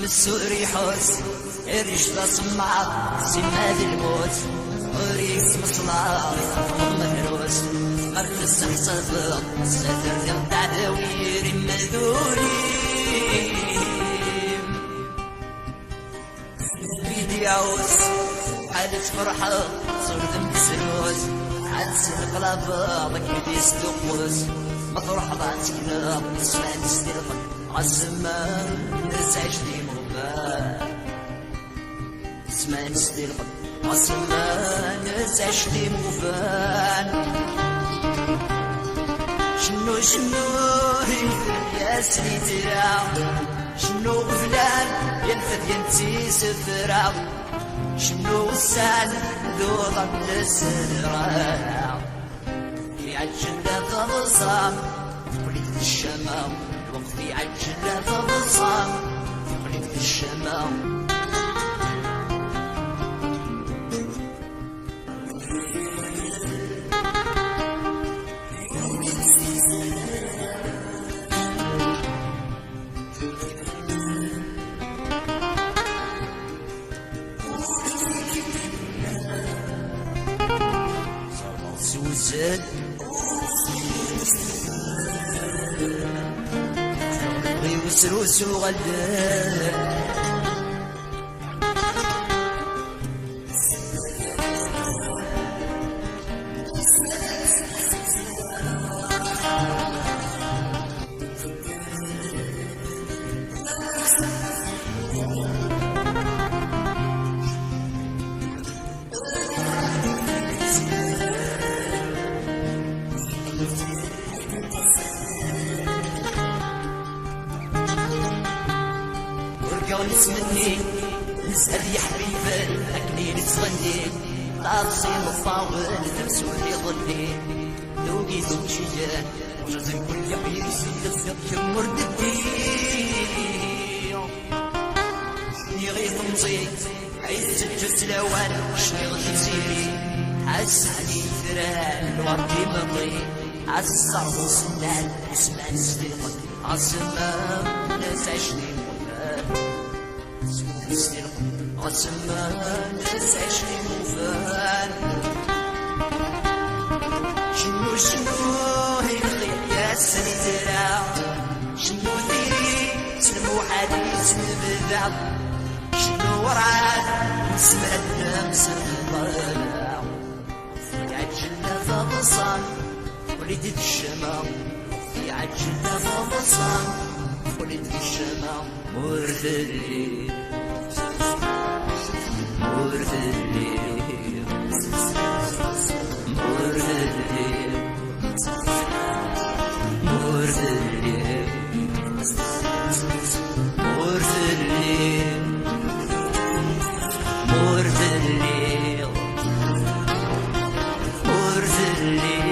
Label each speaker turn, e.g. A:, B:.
A: السوري حوس الرجل صمعة سماد الموت وريس مصلع مهروس مركز حصفق ساتر يقطع دوير مذوري بيدي عوس حالة فرحة صرت مسروس عدس القلب ضك يستقوس مطروح ضعت كلاب نسمع نستلقى عالزمان نسعج لي مغفان نسمع نستلقى عالزمان نسعج لي مغفان شنو يا سيدي شنو فلان ينفذ ينتي سفرا شنو السال ذو ضم السرا في عجلة غلصام في قليل الشمام وقفي عجلة غلصام في قليل الشمام سوزن ويوسروس وغلب نسمني نسأل يا حبيبي أكني نتغني طابسي مطاول نفسو اللي ظني ذوقي ذوق شجان وجزم كل يبيري سيد يمر ددي يغيث مزيد عيز الجز لوان شني غدي سيري حسني فران الوردي مطي عالصعب وسنان اسمع نسلق عالزمان ناس عشني عالزمان ناس عشني مفان شنو هيخي يا سنترا شنو ديري سلمو حديث نبدع شنو ورعاد نسمع الناس الضلع عجلنا فبصان وليد الشمام في عجلنا فبصان وليد الشمام مورد الليل مورد الليل مورد الليل مورد الليل مورد الليل مورد الليل مورد الليل